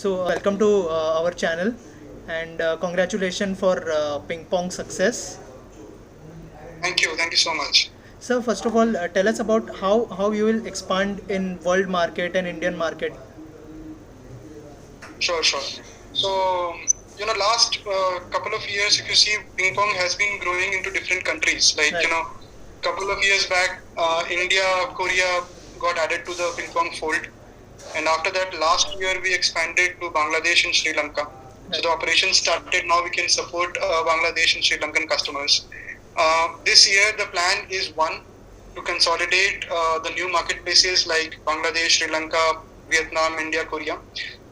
Welcome to our channel, and congratulations for Pingpong success. Thank you so much. So, first of all, tell us about how you will expand in world market and Indian market. Sure. So, last couple of years, if you see, ping pong has been growing into different countries. Right. Couple of years back, India, Korea got added to the ping pong fold, and after that, last year we expanded to Bangladesh and Sri Lanka. So Right. the operation started. Now we can support Bangladesh and Sri Lankan customers. This year, the plan is one to consolidate the new marketplaces like Bangladesh, Sri Lanka, Vietnam, India, Korea,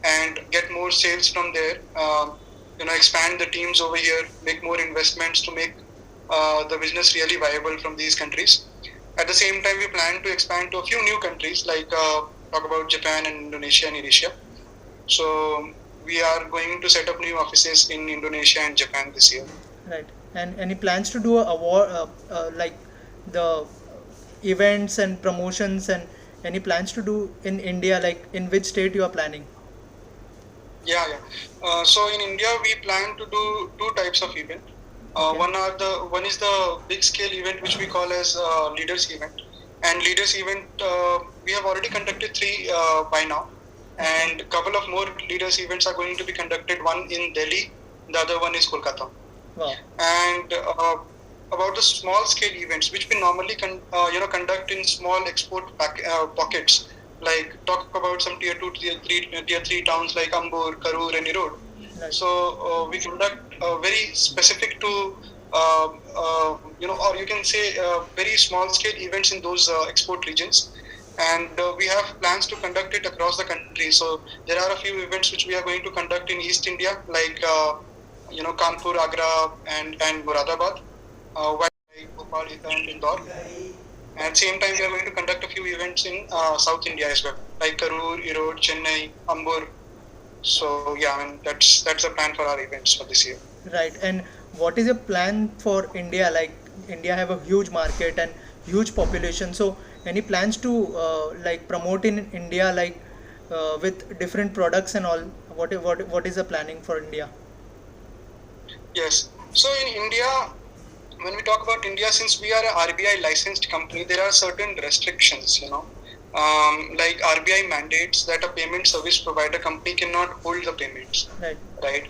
and get more sales from there. Expand the teams over here, make more investments to make the business really viable from these countries. At the same time, we plan to expand to a few new countries like talk about Japan and Indonesia and Asia. So we are going to set up new offices in Indonesia and Japan this year. Right. And any plans to do a award like the events and promotions, and any plans to do in India, like in which state you are planning? Yeah. So in India, we plan to do two types of event. Okay. One is the big scale event which we call as leaders event, and leaders event we have already conducted three by now, and a couple of more leaders events are going to be conducted. One in Delhi, the other one is Kolkata. Wow. And about the small scale events which we normally conduct in small export pockets, like talk about some tier 2 tier 3 towns like Ambur, Karur and Erode. Right. So we conduct very specific to or you can say very small scale events in those export regions, and we have plans to conduct it across the country. So there are a few events which we are going to conduct in East India, like Kanpur, Agra, and Moradabad, while Bhopal and Indore. And at the same time, we are going to conduct a few events in South India as well, like Karur, Erode, Chennai, Ambur. So yeah, that's the plan for our events for this year. Right. And what is your plan for India? Like India have a huge market and huge population. So any plans to like promote in India, like with different products and all? What is the planning for India? Yes. So in India, when we talk about India, since we are a RBI licensed company, there are certain restrictions, like RBI mandates that a payment service provider company cannot hold the payments, Right. right?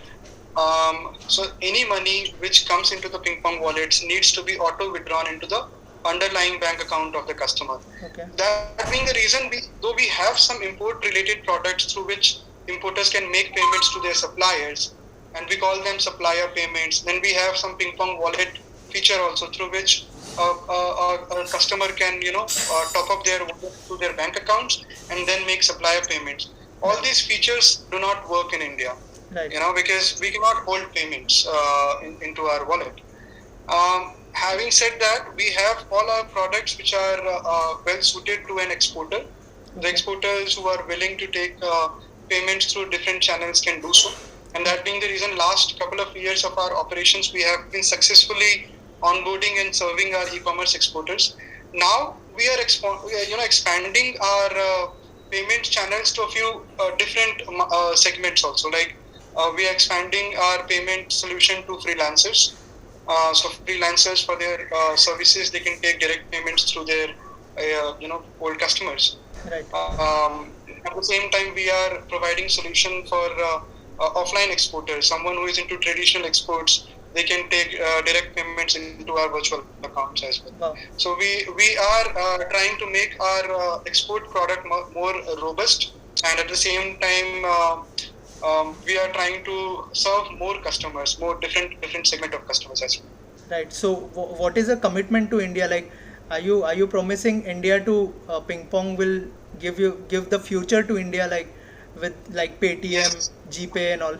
So any money which comes into the ping pong wallets needs to be auto withdrawn into the underlying bank account of the customer. Okay. That being the reason, though we have some import related products through which importers can make payments to their suppliers, and we call them supplier payments. Then we have some ping pong wallet feature also through which a customer can top up their wallet to their bank accounts and then make supplier payments. All these features do not work in India, Right. because we cannot hold payments into our wallet. Having said that, we have all our products which are well suited to an exporter. The exporters who are willing to take payments through different channels can do so. And that being the reason, last couple of years of our operations, we have been successfully onboarding and serving our e-commerce exporters. Now we are expanding our payment channels to a few different segments also. Like we are expanding our payment solution to freelancers. So freelancers, for their services, they can take direct payments through their old customers. Right. At the same time, we are providing solution for offline exporters. Someone who is into traditional exports, they can take direct payments into our virtual accounts as well. Wow. So we are trying to make our export product more robust, and at the same time, we are trying to serve more customers, more different segment of customers as well. Right. So, what is the commitment to India? Like, are you promising India to ping pong will give the future to India, like with like Paytm, Yes. GPay, and all?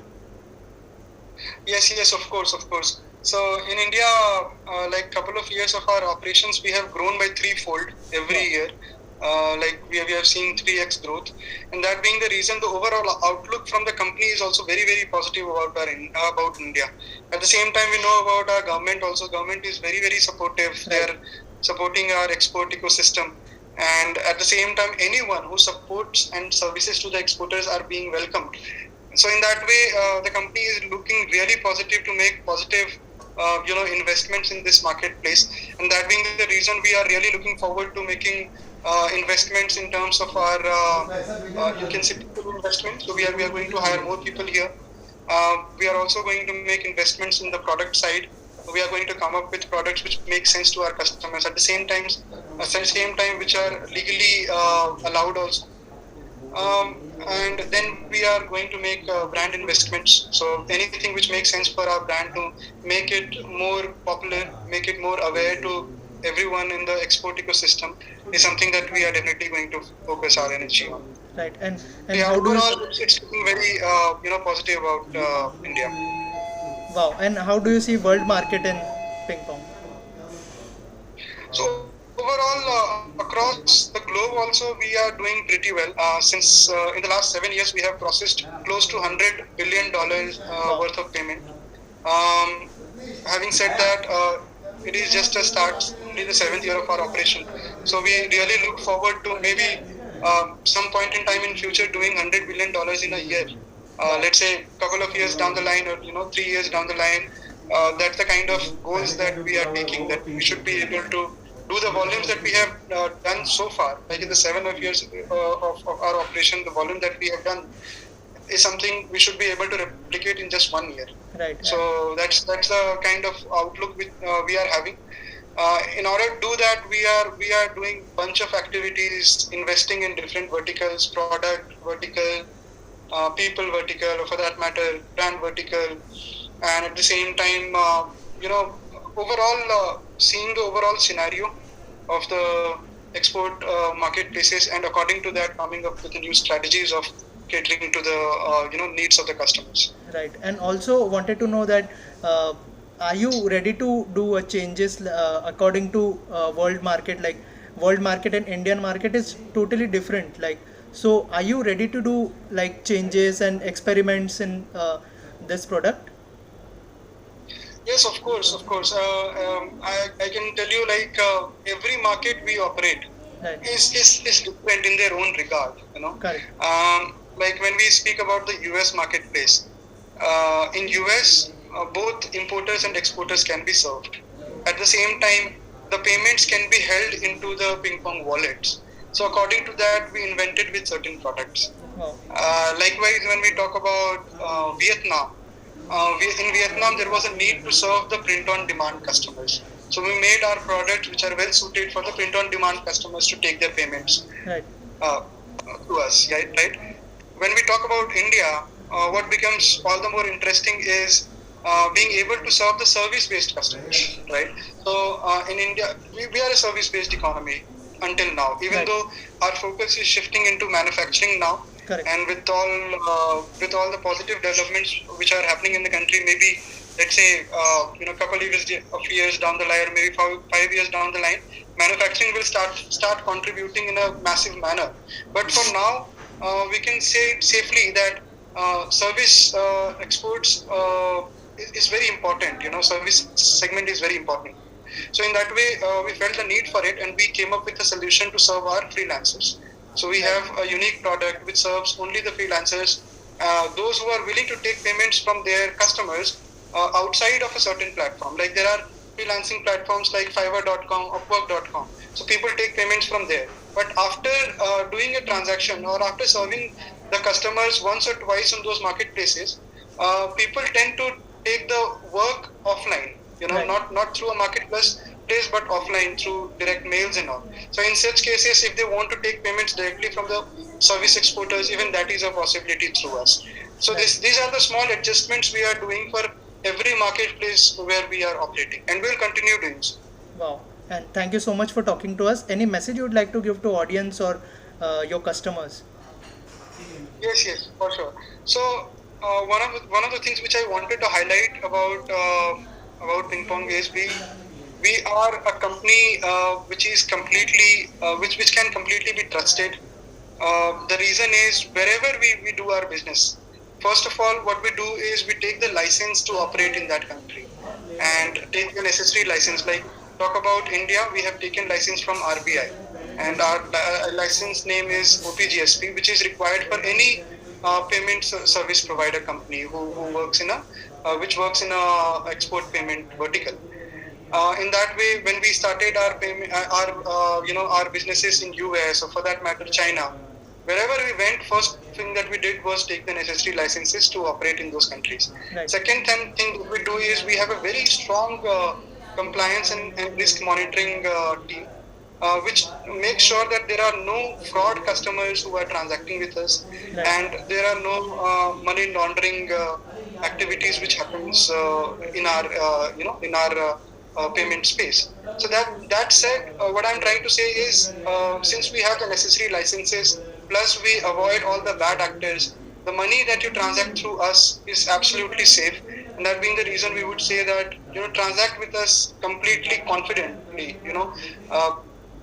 Yes, of course. So in India, like couple of years of our operations, we have grown by threefold every Wow. year. Like we have seen 3x growth, and that being the reason, the overall outlook from the company is also very positive about about India. At the same time, we know about our government also. Government is very supportive. They Right. are supporting our export ecosystem, and at the same time, anyone who supports and services to the exporters are being welcomed. So in that way, the company is looking really positive to make positive, investments in this marketplace. And that being the reason, we are really looking forward to making investments in terms of our, you can say, people investment. So we are going to hire more people here. We are also going to make investments in the product side. We are going to come up with products which make sense to our customers at the same time which are legally allowed also. And then we are going to make brand investments. So anything which makes sense for our brand to make it more popular, make it more aware to everyone in the export ecosystem is something that we are definitely going to focus our energy on. Right. And Yeah, how do you overall, it's looking very positive about India. wow, and how do you see world market in ping pong? So overall, across the globe, also we are doing pretty well. Since in the last 7 years, we have processed close to $100 billion Wow. worth of payment. Um, Having said that, it is just a start, only the seventh year of our operation. So we really look forward to maybe some point in time in future doing $100 billion in a year. Wow. Let's say a couple of years down the line, or 3 years down the line. That's the kind of goals that we are taking. That we should be able to do the volumes that we have done so far, like in the 7 of years of our operation, the volume that we have done is something we should be able to replicate in just 1 year. Right. So that's the kind of outlook we are having. In order to do that, we are doing bunch of activities, investing in different verticals, product vertical, people vertical, or for that matter, brand vertical, and at the same time, overall seeing the overall scenario of the export marketplaces, and according to that, coming up with the new strategies of catering to the needs of the customers. Right. And also wanted to know that are you ready to do a changes according to world market? Like world market and Indian market is totally different. Like so, are you ready to do like changes and experiments in this product? Yes, of course, of course. I can tell you, like, every market we operate Right. is different in their own regard. Correct. Like when we speak about the US marketplace, in US, both importers and exporters can be served. At the same time, the payments can be held into the ping pong wallets. So according to that, we invented with certain products. Wow. Likewise, when we talk about Vietnam, in Vietnam, there was a need to serve the print-on-demand customers. So we made our products which are well suited for the print-on-demand customers to take their payments Right. uh, to us, right? Right. When we talk about India, what becomes all the more interesting is being able to serve the service-based customers, right? So in India, we are a service-based economy until now, even Right. though our focus is shifting into manufacturing now, Correct. and with all the positive developments which are happening in the country, maybe let's say couple of years down the line, or maybe 5 years down the line, manufacturing will start contributing in a massive manner. But for now, we can say safely that service exports is very important. Service segment is very important. So in that way, we felt the need for it, and we came up with a solution to serve our freelancers. So we Right. have a unique product which serves only the freelancers, those who are willing to take payments from their customers outside of a certain platform. Like there are freelancing platforms like Fiverr.com, Upwork.com. So people take payments from there. But after doing a transaction, or after serving the customers once or twice on those marketplaces, people tend to take the work offline. Right. Not through a marketplace place, but offline through direct mails and all. So in such cases, if they want to take payments directly from the service exporters, even that is a possibility through us. So Right. these are the small adjustments we are doing for every marketplace where we are operating, and we'll continue doing so. Wow. And thank you so much for talking to us. Any message you would like to give to audience or your customers? Yes, for sure. So one of the things which I wanted to highlight about Ping Pong is we are a company which is completely which can completely be trusted. The reason is wherever we do our business, first of all, what we do is we take the license to operate in that country and take the necessary license. Like talk about India, we have taken license from RBI, and our license name is OPGSP, which is required for any payment service provider company who works in a which works in a export payment vertical. In that way, when we started our payment, our businesses in US or for that matter China, wherever we went, first thing that we did was take the necessary licenses to operate in those countries. Right. Second thing that we do is we have a very strong compliance and risk monitoring team, which makes sure that there are no fraud customers who are transacting with us, Right. and there are no money laundering activities which happens in our payment space. So that said, what I'm trying to say is, since we have the necessary licenses, plus we avoid all the bad actors, the money that you transact through us is absolutely safe. And that being the reason, we would say that transact with us completely confidently.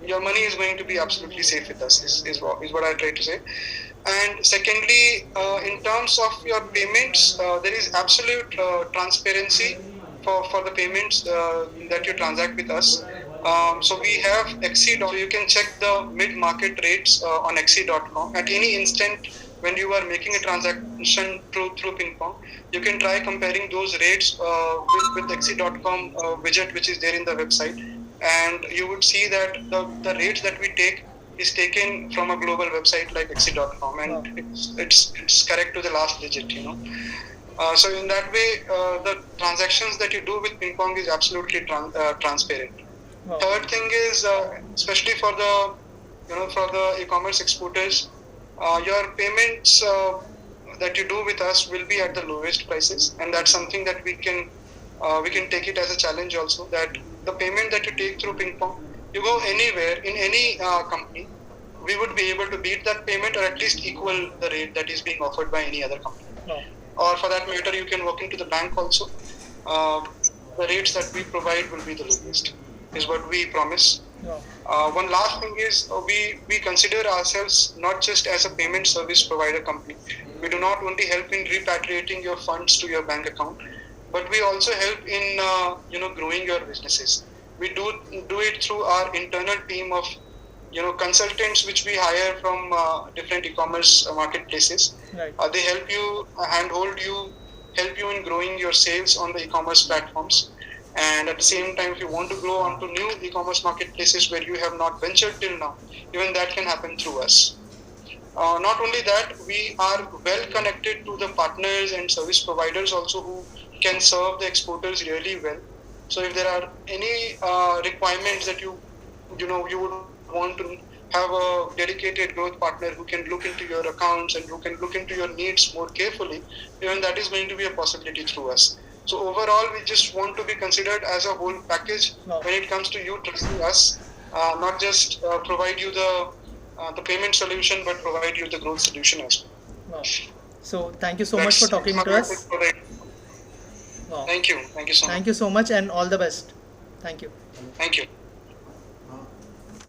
Your money is going to be absolutely safe with us. Is what I try to say. And secondly, in terms of your payments, there is absolute transparency for the payments that you transact with us. So we have XC. You can check the mid-market rates on XC.com at any instant when you are making a transaction through Pingpong. You can try comparing those rates with XC.com widget which is there in the website, and you would see that the rates that we take is taken from a global website like XC.com, and Wow. it's correct to the last digit. So in that way, the transactions that you do with Pingpong is absolutely transparent. Wow. Third thing is, especially for the e-commerce exporters, your payments that you do with us will be at the lowest prices, and that's something that we can take it as a challenge also, that the payment that you take through Pingpong, you go anywhere in any company, we would be able to beat that payment or at least equal the rate that is being offered by any other company. Wow. Or for that matter, you can walk into the bank also. Uh, the rates that we provide will be the lowest, is what we promise. Wow. One last thing is, we consider ourselves not just as a payment service provider company. We do not only help in repatriating your funds to your bank account, but we also help in growing your businesses. We do it through our internal team of consultants which we hire from different e-commerce marketplaces. Right. They help you, handhold you, help you in growing your sales on the e-commerce platforms. And at the same time, if you want to grow onto new e-commerce marketplaces where you have not ventured till now, even that can happen through us. Not only that, we are well connected to the partners and service providers also who can serve the exporters really well. So if there are any requirements that you would want to have a dedicated growth partner who can look into your accounts and who can look into your needs more carefully, even that is going to be a possibility through us. So overall, we just want to be considered as a whole package Wow. when it comes to you trusting us, not just provide you the payment solution, but provide you the growth solution as well. Wow. So thank you so much for That's talking my to message us. for the. Wow. Thank you so much. Thank you so much and all the best. Thank you. Thank you.